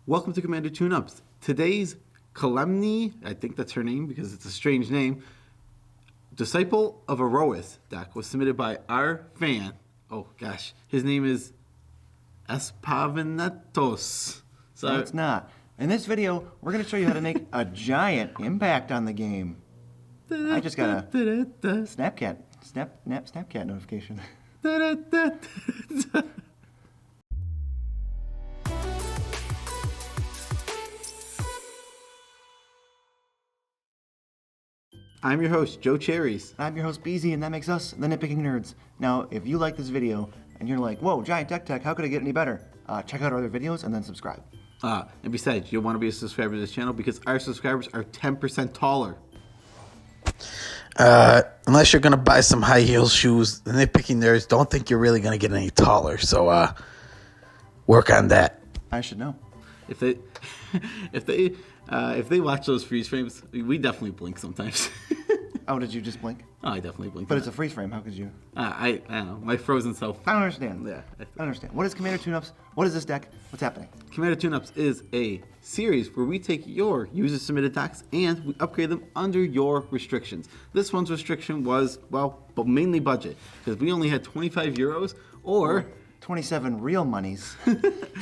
Welcome to Commander Tune-Ups. Today's Kalemne, I think that's her name because it's a strange name, Disciple of Iroas deck was submitted by our fan. Oh gosh, his name is Espavinetos. So No, it's not. In this video, we're going to show you how to make a giant impact on the game. I just got a Snapchat notification. I'm your host, Joe Cherries. I'm your host, Beezy, and that makes us the Nitpicking Nerds. Now, if you like this video and you're like, whoa, giant deck tech, how could I get any better? Check out our other videos and then subscribe. And besides, you'll want to be a subscriber to this channel because our subscribers are 10% taller. Unless you're gonna buy some high heel shoes, the Nitpicking Nerds don't think you're really gonna get any taller. So work on that. I should know. If they watch those freeze frames, we definitely blink sometimes. Oh, did you just blink? Oh, I definitely blink. But it's a freeze frame. How could you? I don't know. My frozen self. I don't understand. Yeah. I don't understand. What is Commander Tune-Ups? What is this deck? What's happening? Commander Tune-Ups is a series where we take your user-submitted decks and we upgrade them under your restrictions. This one's restriction was, well, but mainly budget, because we only had 25 euros or 27 real monies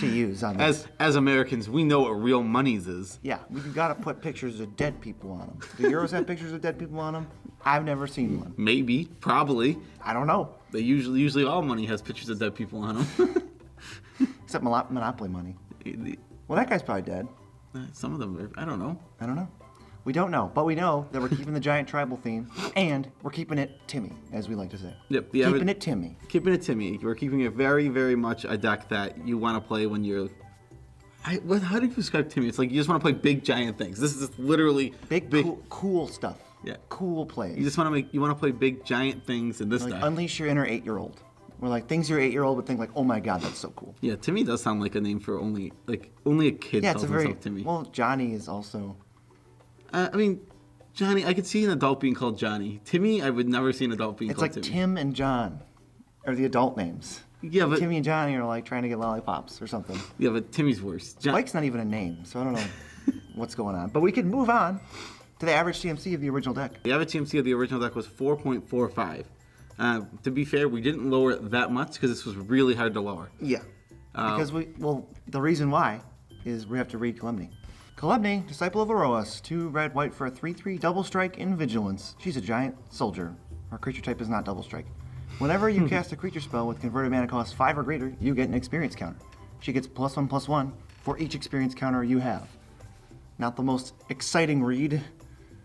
to use on this. As Americans, we know what real monies is. Yeah, we've got to put pictures of dead people on them. Do Euros have pictures of dead people on them? I've never seen one. Maybe, probably. I don't know. They usually all money has pictures of dead people on them. Except Monopoly money. Well, that guy's probably dead. Some of them, I don't know. I don't know. We don't know, but we know that we're keeping the giant tribal theme, and we're keeping it Timmy, as we like to say. Yep. Keeping it Timmy. Keeping it Timmy. We're keeping it very, very much a deck that you want to play when you're... how do you describe Timmy? It's like you just want to play big, giant things. This is literally... Big cool stuff. Yeah. Cool plays. You just want to play big, giant things in this like deck. Unleash your inner 8-year-old. We're like things your 8-year-old would think like, oh my god, that's so cool. Yeah, Timmy does sound like a name for only a kid Yeah, calls it's a very... himself Timmy. Well, Johnny is also... I mean... Johnny, I could see an adult being called Johnny. Timmy, I would never see an adult being called Timmy. It's like Tim and John are the adult names. Yeah, but... Timmy and Johnny are like trying to get lollipops or something. Yeah, but Timmy's worse. Spike's not even a name, so I don't know what's going on. But we can move on to the average CMC of the original deck. The average CMC of the original deck was 4.45. To be fair, we didn't lower it that much because this was really hard to lower. Yeah. Because the reason why is we have to read Kalemne. Kalemne, Disciple of Iroas, 2 red, white for a 3/3 double strike in vigilance. She's a giant soldier. Her creature type is not double strike. Whenever you cast a creature spell with converted mana cost 5 or greater, you get an experience counter. She gets +1/+1 for each experience counter you have. Not the most exciting read.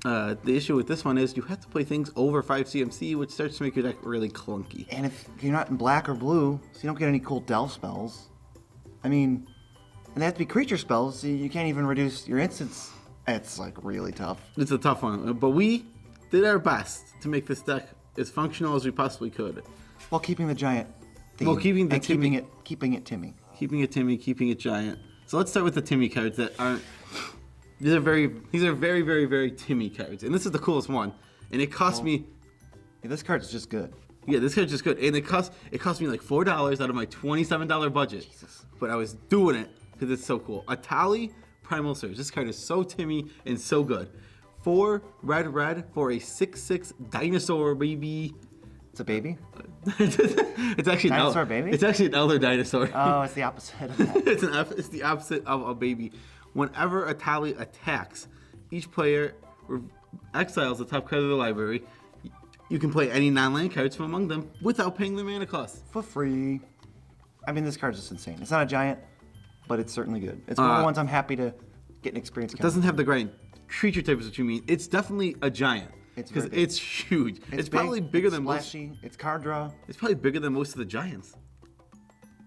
The issue with this one is you have to play things over 5 CMC, which starts to make your deck really clunky. And if you're not in black or blue, so you don't get any cool delve spells. I mean... And they have to be creature spells, so you can't even reduce your instants. It's like really tough. It's a tough one, but we did our best to make this deck as functional as we possibly could. While keeping the giant theme. Well, keeping it Timmy. Keeping it Timmy, keeping it giant. So let's start with the Timmy cards that aren't... These are very, very, very Timmy cards. And this is the coolest one. And it cost me... Yeah, this card's just good. Yeah, this card's just good. And it cost me like $4 out of my $27 budget. Jesus. But I was doing it. Because it's so cool. Atali Primal Surge. This card is so Timmy and so good. 4 red for a 6/6 dinosaur baby. It's a baby? It's actually dinosaur baby? It's actually an elder dinosaur. Oh, it's the opposite of that. It's the opposite of a baby. Whenever Atali attacks, each player exiles the top card of the library. You can play any non-land cards from among them without paying their mana cost. For free. I mean, this card's just insane. It's not a giant, but it's certainly good. It's one of the ones I'm happy to get an experience counter. It doesn't have the grind. Creature type is what you mean. It's definitely a giant. Because it's huge. It's probably bigger than most. It's card draw. It's probably bigger than most of the giants.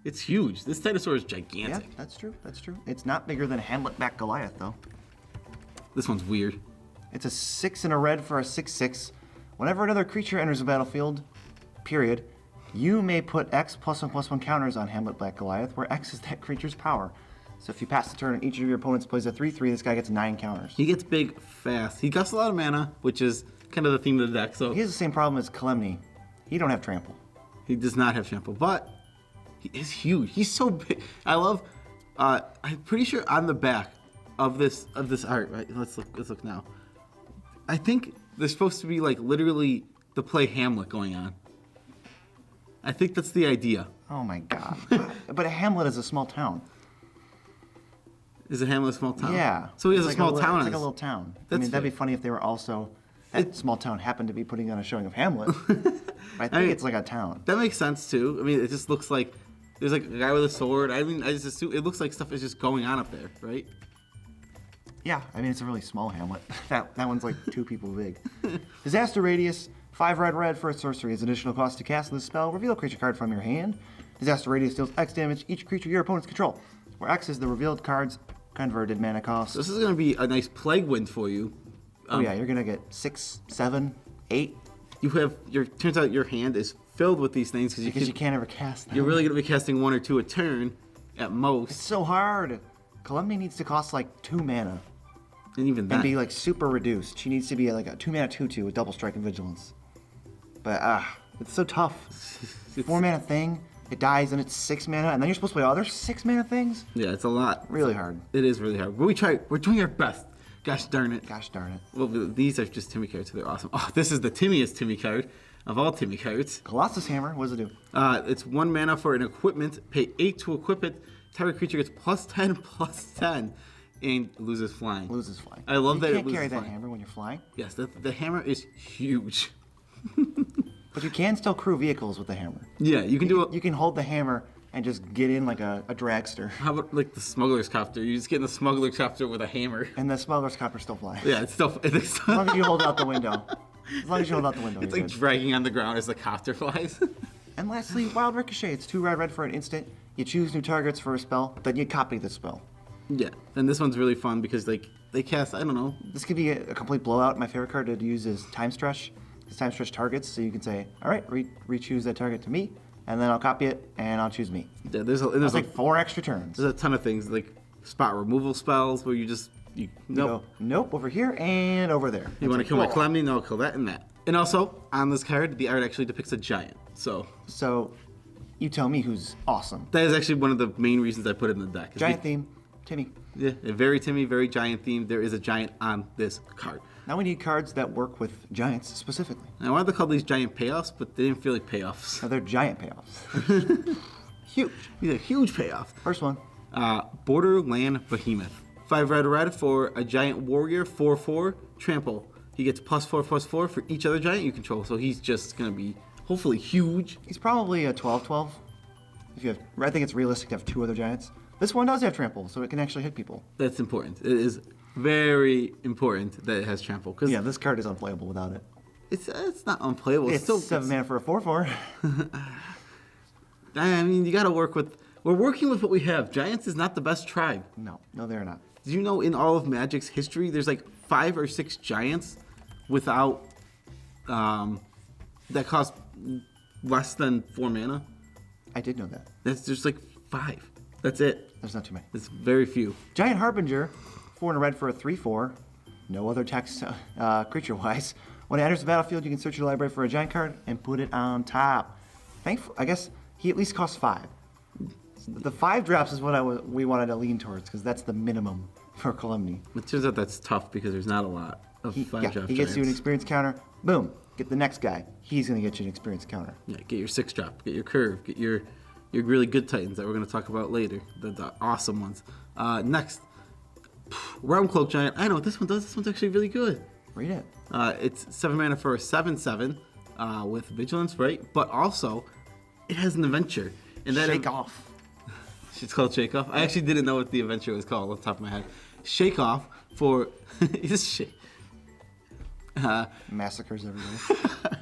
It's huge. This dinosaur is gigantic. Yeah, that's true. That's true. It's not bigger than Hamlet-backed Goliath, though. This one's weird. It's a 6 and a red for a 6/6. Whenever another creature enters the battlefield, period, you may put X +1/+1 counters on Hamlet-backed Goliath, where X is that creature's power. So if you pass the turn and each of your opponents plays a 3/3, this guy gets 9 counters. He gets big fast. He costs a lot of mana, which is kind of the theme of the deck. So he has the same problem as Kalemne. He don't have trample. He does not have trample, but he is huge. He's so big. I love I'm pretty sure on the back of this art, right? Let's look now. I think there's supposed to be like literally the play Hamlet going on. I think that's the idea. Oh my god. But Hamlet is a small town. Is it Hamlet a small town? Yeah. So he has It's a small town. It's like a little town. I That's mean, that'd be fair. funny if they were also that small town happened to be putting on a showing of Hamlet. I think it's like a town. That makes sense too. I mean, it just looks like there's like a guy with a sword. I mean, I just assume it looks like stuff is just going on up there, right? Yeah, I mean it's a really small Hamlet. That one's like 2 people big. Disaster Radius, 5 red for a sorcery. As additional cost to cast this spell, reveal a creature card from your hand. Disaster Radius deals X damage each creature your opponents control, where X is the revealed card's converted mana cost. So this is gonna be a nice plague wind for you. Oh yeah, you're gonna get 6, 7, 8. You have turns out your hand is filled with these things Because you can't ever cast them. You're really gonna be casting 1 or 2 a turn at most, It's so hard. Kalemne needs to cost like 2 mana and even that. and be like super reduced. She needs to be like a 2 mana 2/2 with double strike and vigilance. But it's so tough. 4 mana thing, it dies and it's 6 mana, and then you're supposed to play other 6 mana things. Yeah, it's a lot. Really hard. It is really hard. But we're doing our best. Gosh darn it. Gosh darn it. Well, these are just Timmy cards, so they're awesome. Oh, this is the Timmiest Timmy card of all Timmy cards. Colossus Hammer, what does it do? It's 1 mana for an equipment. Pay 8 to equip it. Target creature gets +10/+10 and loses flying. Loses flying. I love that You it can't loses carry that flying. hammer when you're flying, Yes, the hammer is huge. but you can still crew vehicles with the hammer. Yeah, you can do it. You can hold the hammer and just get in like a dragster, How about like the smuggler's copter? You just get in the smuggler's copter with a hammer. and the smuggler's copter still flies. Yeah, it's still. As long as you hold out the window. As long as you hold out the window, It's you're like good. dragging on the ground as the copter flies. And lastly, Wild Ricochet. It's 2 red for an instant. You choose new targets for a spell, then you copy the spell. Yeah, and this one's really fun because like they cast. I don't know. This could be a complete blowout. My favorite card to use is Time Stretch. It's Time Stretch targets, so you can say, all right, re-choose that target to me, and then I'll copy it, and I'll choose me. Yeah, there's That's like like 4 extra turns. there's a ton of things like spot removal spells where you You nope. go, nope, over here and over there. You want to kill my Kalemne? No, I'll kill that and that. And also on this card, the art actually depicts a giant. So, you tell me who's awesome. That is actually one of the main reasons I put it in the deck. is Giant theme, Timmy. Yeah, a very Timmy, very giant theme. There is a giant on this card. Now we need cards that work with giants specifically. And I wanted to call these giant payoffs, but they didn't feel like payoffs. Now they're giant payoffs. Huge. These are huge payoffs. First one. Borderland Behemoth. 5 red for a giant warrior, 4/4, trample. He gets +4/+4 for each other giant you control, so he's just gonna be hopefully huge. He's probably a 12/12. If you have, I think it's realistic to have 2 other giants. This one does have trample, so it can actually hit people. That's important. It is very important that it has trample because Yeah, this card is unplayable without it. it's not unplayable. It's still 7 mana for a 4/4. I mean, you got to work with. We're working with what we have. Giants is not the best tribe. No, they're not. Did you know in all of Magic's history, there's like 5 or 6 giants without that cost less than 4 mana? I did know that. That's just like 5. That's it. There's not too many. It's very few. Giant Harbinger, 4 and a red for a 3/4. No other text creature-wise. When it enters the battlefield, you can search your library for a giant card and put it on top. I guess he at least costs 5. The 5 drops is what we wanted to lean towards because that's the minimum for Kalemne. It turns out that's tough because there's not a lot of 5 drop He gets you an giants. experience counter. Boom. Get the next guy. He's going to get you an experience counter. Yeah, get your 6 drop, get your curve, get your really good titans that we're going to talk about later, the awesome ones. Next, Realm Cloak Giant. I know what this one does. This one's actually really good. Read it. It's 7 mana for a 7/7 with vigilance, right? But also, it has an adventure. And that Shake off. It's called Shake Off. I actually didn't know what the adventure was called off the top of my head. Shake Off for just shake. Massacres everywhere.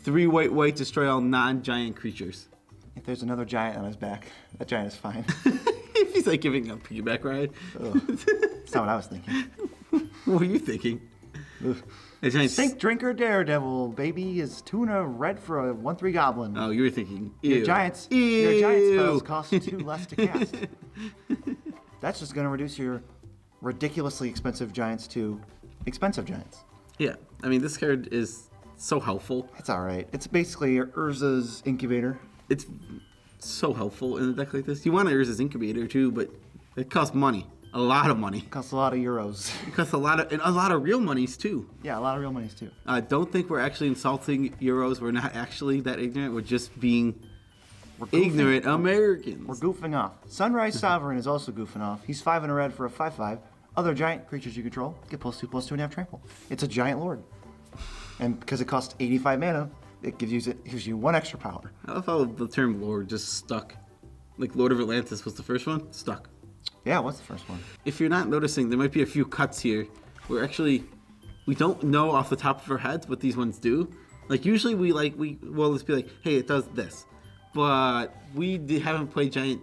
3 white, destroy all non-giant creatures. If there's another giant on his back, that giant is fine. If he's like giving a piggyback ride. That's not what I was thinking. What were you thinking? Ugh. A giant Sink Drinker Daredevil, baby, is 2 and a red for a 1/3 goblin. Oh, you were thinking. Your Ew. giant Ew. spells cost 2 less to cast. That's just going to reduce your ridiculously expensive giants to expensive giants. Yeah, I mean, this card is so helpful. It's all right. It's basically your Urza's incubator. It's so helpful in a deck like this. You want Urza's Incubator too, but It costs money. A lot of money. Costs a lot of euros. It costs a lot of real monies too. Yeah, a lot of real monies too. Don't think we're actually insulting Euros. We're not actually that ignorant. We're just being ignorant Americans. We're goofing off. Sunrise Sovereign is also goofing off. He's 5 and a red for a 5/5. Other giant creatures you control get +2/+2.5 trample. It's a giant lord. And because it costs 85 mana, it gives you 1 extra power. I love how the term Lord just stuck. Like Lord of Atlantis was the first one, stuck. Yeah, what's the first one? If you're not noticing, there might be a few cuts here where actually we don't know off the top of our heads what these ones do. Like usually we'll just be like, hey, it does this, but haven't played giant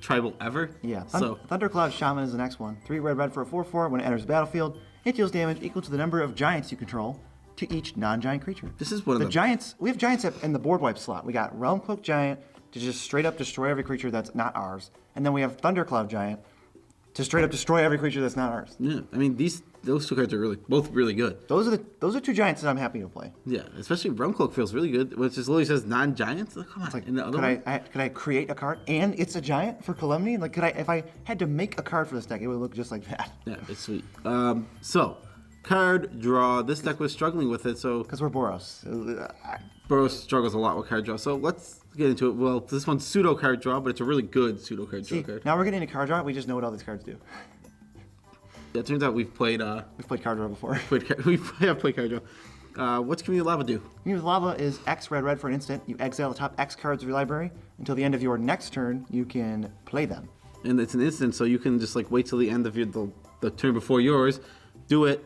tribal ever. Yeah. So Thundercloud Shaman is the next one. 3 red for a 4/4. When it enters the battlefield, it deals damage equal to the number of giants you control to each non-giant creature. this is one of The the giants, we have giants in the board wipe slot. We got Realm Cloak Giant to just straight up destroy every creature that's not ours. And then we have Thundercloud Giant to straight up destroy every creature that's not ours. Yeah, I mean those 2 cards are both really good. Those are 2 giants that I'm happy to play. Yeah, especially Realm Cloak feels really good, which just literally says non-giants. Like, come on, Like, and the other one? could I create a card and it's a giant for Kalemne? Like, if I had to make a card for this deck, it would look just like that. Yeah, it's sweet. So card draw. This deck was struggling with it, so Because we're Boros. Burrow struggles a lot with card draw. So let's get into it. Well, this one's pseudo card draw, but it's a really good pseudo card draw See, card. now we're getting into card draw. We just know what all these cards do. Yeah, it turns out we've played We've played card draw before. we have played card draw. What's Community Lava do? Community Lava is X red for an instant. You exile the top X cards of your library. Until the end of your next turn, you can play them. And it's an instant, so you can just like wait till the end of the turn before yours, do it,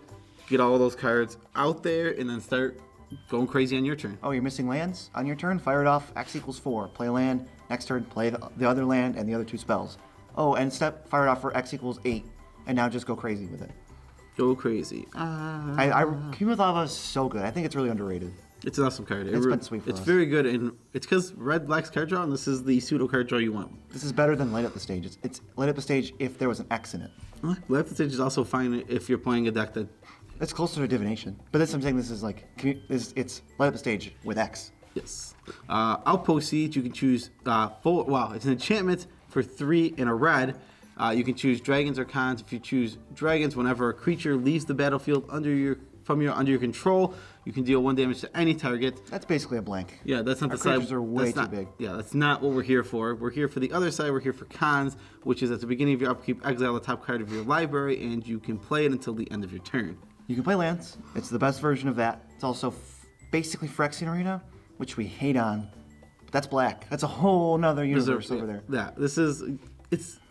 get all those cards out there, and then start going crazy on your turn. Oh, you're missing lands? On your turn, fire it off. X equals 4. Play a land. Next turn, play the other land and the other 2 spells. Oh, and fire it off for X equals 8. And now just go crazy with it. Go crazy. Community Lava is so good. I think it's really underrated. It's an awesome card. It's been sweet for It's us. very good, and it's because red black's card draw, and this is the pseudo card draw you want. This is better than Light Up the Stage. It's Light Up the Stage if there was an X in it. Left the stage is also fine if you're playing a deck that. It's closer to Divination. But that's what I'm saying. This is like, it's Light Up the Stage with X. Yes. Outpost Siege, you can choose it's an enchantment for 3 in a red. You can choose dragons or cons. If you choose dragons, whenever a creature leaves the battlefield under your control, you can deal 1 damage to any target. That's basically a blank. Yeah, that's not Our the side. creatures are way that's too not- big. Yeah, that's not what we're here for. We're here for the other side. We're here for cons, which is at the beginning of your upkeep, exile the top card of your library, and you can play it until the end of your turn. You can play lands. It's the best version of that. It's also basically Phyrexian Arena, which we hate on. But that's black. That's a whole nother universe over there. Yeah,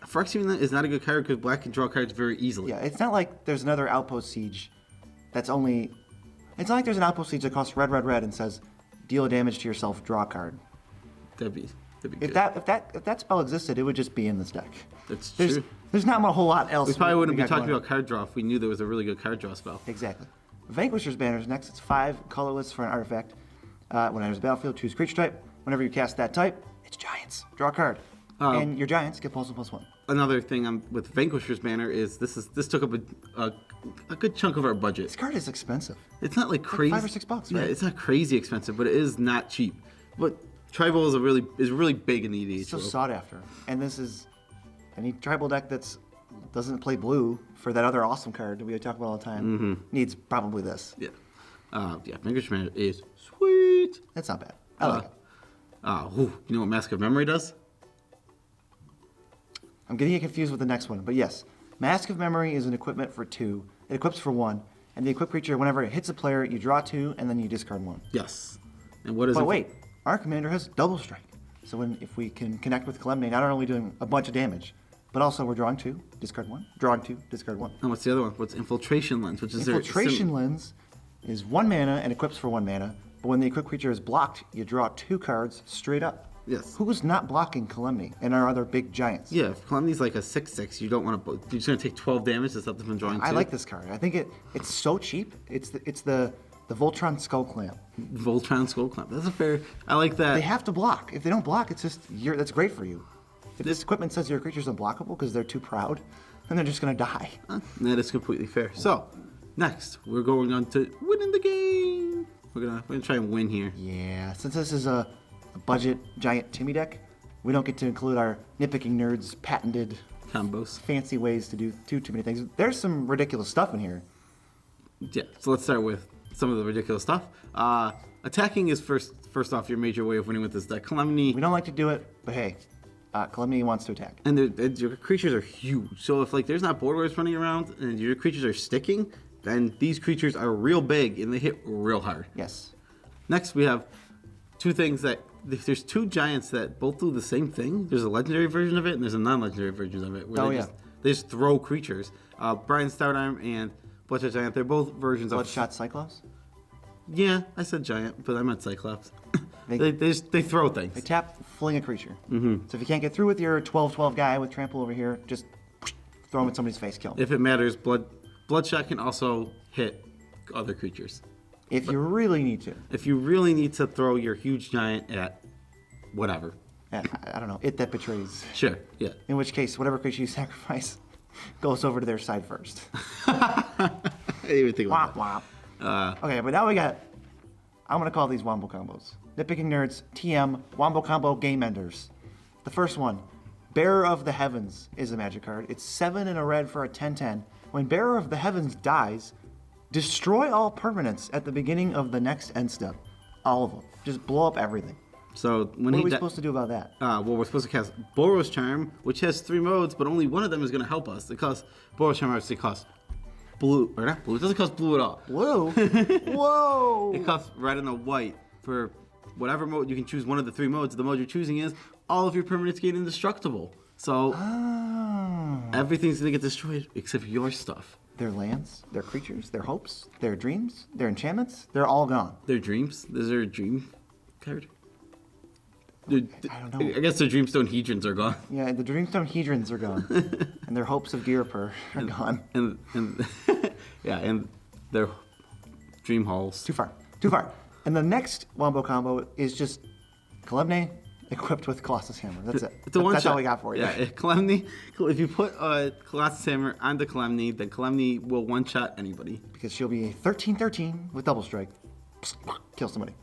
Phyrexian is not a good card because black can draw cards very easily. Yeah, it's not like there's another Outpost Siege that's only... It's not like there's an Outpost Siege that costs red and says, deal damage to yourself, draw a card. That'd be If good. that spell existed, it would just be in this deck. That's There's true. there's not a whole lot else. We probably wouldn't be got talking going on. about card draw if we knew there was a really good card draw spell. Exactly. Vanquishers Banners next. It's 5 colorless for an artifact. When it enters the battlefield, choose creature type. Whenever you cast that type, it's giants. Draw a card. And your giants get +1/+1. Another thing with Vanquishers Banner is this took up a good chunk of our budget. This card is expensive. It's not like crazy. $5 or $6, Yeah, right? it's not crazy expensive, but it is not cheap. But tribal is really big in the EDH. So world. sought after. And this is any tribal deck doesn't play blue for that other awesome card that we talk about all the time needs probably this. Yeah. Vanquishers Banner is sweet. That's not bad. I like it. You know what Mask of Memory does? I'm getting confused with the next one, but yes. Mask of Memory is an equipment for 2. It equips for 1. And the equipped creature, whenever it hits a player, you draw 2, and then you discard 1. Yes. And what is it? But wait, our commander has double strike. So if we can connect with Kalemne, not only doing a bunch of damage, but also we're drawing 2, discard 1, drawing 2, discard 1. And what's the other one? What's Infiltration Lens? Which is Infiltration Lens is 1 mana and equips for 1 mana, but when the equipped creature is blocked, you draw 2 cards straight up. Yes. Who's not blocking Kalemne and our other big giants? Yeah, if Kalemne's like a 6/6, you don't want to. You're just gonna take 12 damage to stop them from drawing. I 2. like this card. I think it's so cheap. It's the Voltron Skull Clamp. Voltron Skull Clamp. That's a fair. I like that. They have to block. If they don't block, it's just that's great for you. If this equipment says your creature's unblockable because they're too proud, then they're just gonna die. That is completely fair. So, next we're going on to winning the game. We're gonna try and win here. Yeah, since this is a budget giant Timmy deck, we don't get to include our Nitpicking Nerds patented combos. fancy ways to do too many things. There's some ridiculous stuff in here. Yeah, so let's start with some of the ridiculous stuff. Attacking is first off your major way of winning with this deck. Kalemne, We don't like to do it, but hey, Kalemne wants to attack. and your creatures are huge. So if like there's not board wipes running around and your creatures are sticking, then these creatures are real big and they hit real hard. Yes. Next, we have two things that there's two giants that both do the same thing. There's a legendary version of it and there's a non-legendary version of it. Where they just throw creatures. Brian Stoutarm and Bloodshot Giant, they're both versions Bloodshot Cyclops? Yeah, I said giant, but I meant Cyclops. They- they throw things. They tap, fling a creature. Mm-hmm. So if you can't get through with your 12/12 guy with trample over here, just throw him in somebody's face, kill him. If it matters, Bloodshot can also hit other creatures. If you really need to. If you really need to throw your huge giant at whatever. I don't know, it that betrays. Sure, yeah. In which case, whatever creature you sacrifice goes over to their side first. I didn't even think about Womp that. womp. Okay, but now we got, I'm going to call these Wombo Combos. Nitpicking Nerds, TM, Wombo Combo Game Enders. The first one, Bearer of the Heavens is a magic card. It's 7 in a red for a 10/10. When Bearer of the Heavens dies, destroy all permanents at the beginning of the next end step. All of them. Just blow up everything. So when What are we supposed to do about that? well, we're supposed to cast Boros Charm, which has 3 modes, but only one of them is going to help us. Boros Charm obviously costs blue, or not blue. It doesn't cost blue at all. Blue? Whoa! It costs red and a white for whatever mode. You can choose one of the 3 modes. The mode you're choosing is all of your permanents get indestructible. So everything's going to get destroyed except your stuff. Their lands, their creatures, their hopes, their dreams, their enchantments, they're all gone. Their dreams. Is there a dream card? I don't know. I guess the Dreamstone Hedrons are gone. Yeah, the Dreamstone Hedrons are gone. And their hopes of Gearper are gone. And yeah, and their dream halls. Too far. And the next Wombo Combo is just Kalemne equipped with Colossus Hammer. That's it. It's a one That's shot. all we got for you. Yeah, Kalemne. If you put Colossus Hammer onto Kalemne, then Kalemne will one shot anybody. Because she'll be 13/13 with double strike. Kill somebody.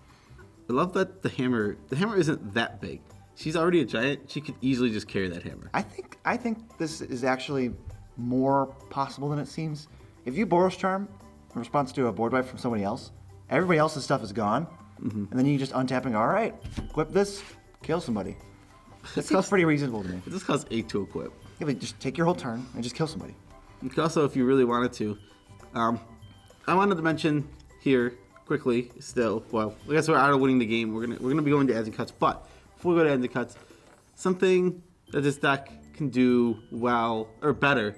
I love that the hammer isn't that big. She's already a giant. She could easily just carry that hammer. I think this is actually more possible than it seems. If you Boros Charm in response to a board wipe from somebody else, everybody else's stuff is gone, and then you just untap and go, all right, equip this, kill somebody. That seems pretty reasonable to me. It just costs 8 to equip. Yeah, but just take your whole turn and just kill somebody. You could also, if you really wanted to, I wanted to mention here quickly. Still, well, I guess we're out of winning the game. We're gonna be going to ads and cuts, but before we go to ads and cuts, something that this deck can do well or better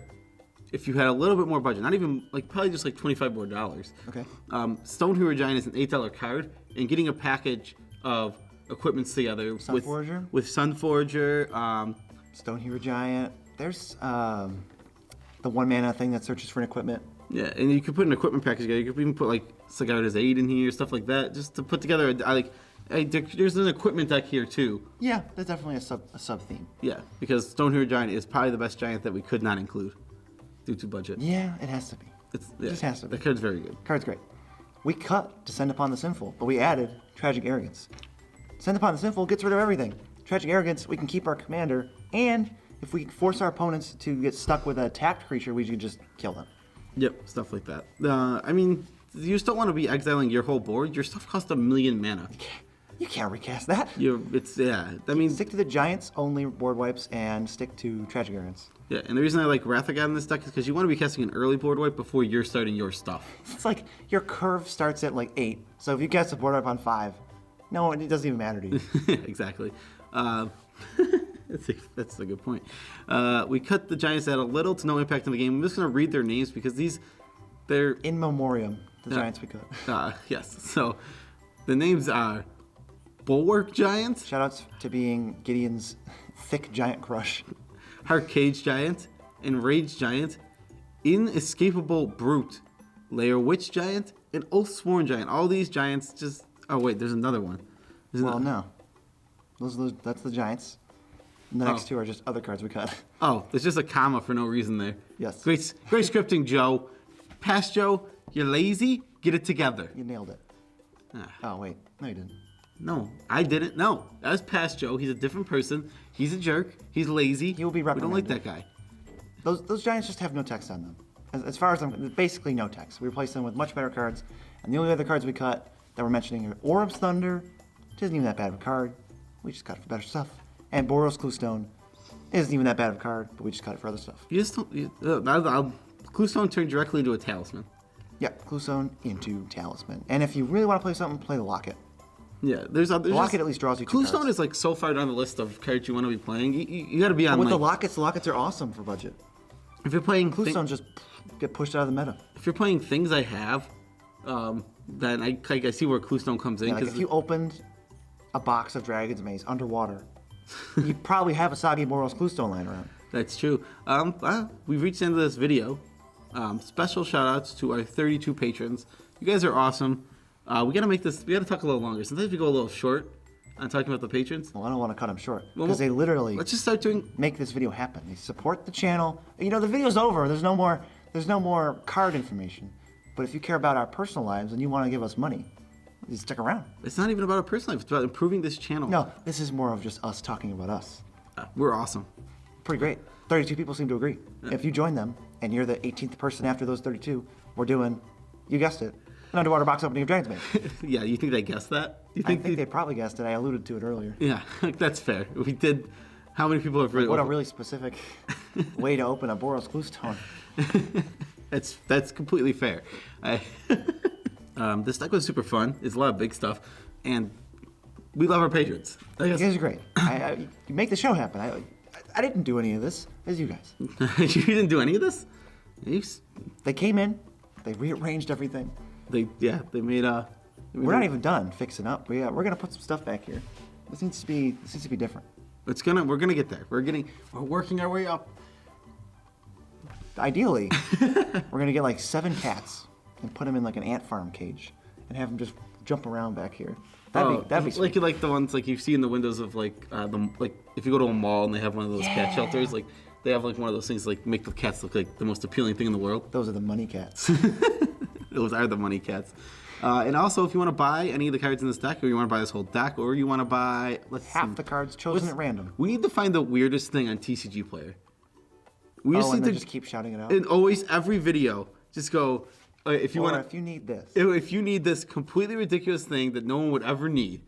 if you had a little bit more budget. Not even probably just $25 more. Okay. Stonehero Giant is an $8 card, and getting a package of equipments together Sunforger? with Sunforger. Stone Hero Giant. There's the 1 mana thing that searches for an equipment. Yeah, and you could put an equipment package together. You could even put Sigarda's Aid in here, stuff like that, just to put together. There's an equipment deck here too. Yeah, that's definitely a sub theme. Yeah, because Stonehero Giant is probably the best giant that we could not include due to budget. Yeah, it has to be. It just has to be. The card's very good. Card's great. We cut Descend Upon the Sinful, but we added Tragic Arrogance. Descend Upon the Sinful gets rid of everything. Tragic Arrogance, we can keep our commander, and if we force our opponents to get stuck with a tapped creature, we can just kill them. Yep, stuff like that. I mean, you just don't want to be exiling your whole board. Your stuff costs 1,000,000 mana. You can't recast that. I mean, Stick to the Giants only board wipes and stick to Tragic Arrogance. yeah, and the reason I like Wrathagon in this deck is because you want to be casting an early board wipe before you're starting your stuff. It's like your curve starts at 8, so if you cast a board wipe on 5, no, it doesn't even matter to you. Exactly. That's a good point. We cut the Giants at a little to no impact on the game. I'm just going to read their names because they're... In memoriam, the Giants we cut. Yes. So the names are Bulwark Giant, Shoutouts to being Gideon's thick giant crush. Heart Cage Giant, Enraged Giant, Inescapable Brute, Lair Witch Giant, and Oathsworn Giant. All these giants just... Oh, wait, there's another one. No. That's the Giants. And the next two are just other cards we cut. Oh, there's just a comma for no reason there. Yes. Great scripting, Joe. Pass Joe, you're lazy. Get it together. You nailed it. Oh, wait. No, you didn't. No, I didn't. No, that was past Joe. He's a different person. He's a jerk. He's lazy. He will be We don't like reprimanded. that guy. Those giants just have no text on them. As far as I'm, basically no text. We replace them with much better cards, and the only other cards we cut that we're mentioning are Orib's Thunder, which isn't even that bad of a card. We just cut it for better stuff. And Boros Cluestone isn't even that bad of a card, but we just cut it for other stuff. You just don't. Cluestone turned directly into a talisman. Yep, Cluestone into Talisman. And if you really want to play something, play the Locket. Yeah, there's The Locket at least draws you 2 Cluestone cards. is like so far down the list of cards you want to be playing. You got to be on. With Like, the Lockets are awesome for budget. if you're playing Cluestone just get pushed out of the meta. if you're playing things I have, then I see where Cluestone comes in. Yeah, like Because if you opened a box of Dragon's Maze underwater, you probably have a Soggy Boros Cluestone lying around. that's true. We've reached the end of this video. Special shout outs to our 32 patrons. You guys are awesome. We gotta make this. We gotta talk a little longer. Sometimes we go a little short on talking about the patrons. Well, I don't want to cut them short Well, because they literally Let's just start doing. make this video happen. They support the channel. You know, the video's over. There's no more card information. But if you care about our personal lives and you want to give us money, you stick around. It's not even about our personal life. It's about improving this channel. No, this is more of just us talking about us. We're awesome. Pretty great. 32 people seem to agree. If you join them and you're the 18th person after those 32, we're doing, you guessed it, an underwater box opening of Dragon's Maze. Yeah, you think they guessed that? You I think they probably guessed it. I alluded to it earlier. Yeah, that's fair. We did. How many people have really? What a really specific way to open a Boros Cluestone. That's completely fair. This deck was super fun. It's a lot of big stuff, and we love our patrons. I You guess. guys are great. You make the show happen. I didn't do any of this. It was you guys. You didn't do any of this. They came in. They rearranged everything. They made We're not even done fixing up. We're gonna put some stuff back here. This needs to be different. We're gonna get there. We're working our way up. Ideally, we're gonna get like 7 cats and put them in like an ant farm cage and have them just jump around back here. That'd be sweet. like the ones like you see in the windows of like if you go to a mall and they have one of those cat shelters, like they have like one of those things like make the cats look like the most appealing thing in the world. Those are the money cats. Those are the money cats. And also, if you want to buy any of the cards in this deck, or you want to buy this whole deck, or you want to buy Half the cards chosen at random. We need to find the weirdest thing on TCG Player. We And need then to just keep shouting it out. and always every video just go if you Or want if you need this. if you need this completely ridiculous thing that no one would ever need,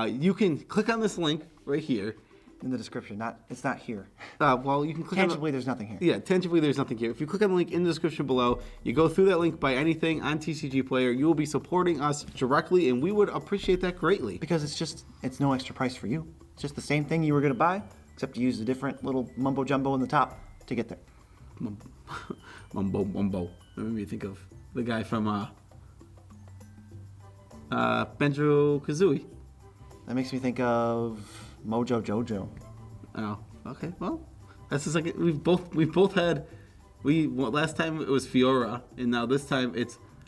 you can click on this link right here. In the description, it's not here. Well, you can click Tangibly, on there's nothing here. Yeah, tangibly, there's nothing here. If you click on the link in the description below, you go through that link, buy anything on TCG Player, you will be supporting us directly, and we would appreciate that greatly. Because it's no extra price for you. It's just the same thing you were gonna buy, except you use a different little mumbo jumbo in the top to get there. Mumbo. That made me think of the guy from Banjo-Kazooie. That makes me think of Mojo Jojo. Oh, okay. Well, that's just like we've both had. Last time it was Fiora, and now this time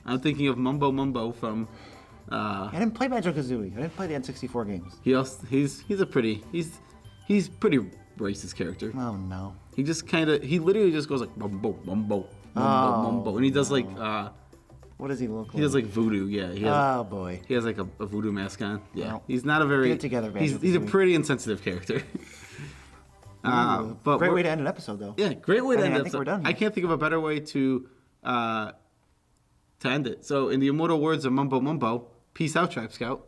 I'm thinking of Mumbo from. I didn't play Banjo Kazooie. I didn't play the N64 games. He's pretty racist character. Oh no. He literally just goes like mumbo, and he does like What does he look like? he does like voodoo. Yeah, he has, Oh boy. he has like a voodoo mask on. Yeah, Well, he's not a very. get it together, he's a Banjo-Kazooie. pretty insensitive character. But Great way to end an episode, though. Yeah, great way to end I it. think we're done here. I can't think of a better way to end it. So, in the immortal words of Mumbo, peace out, Tribe Scout.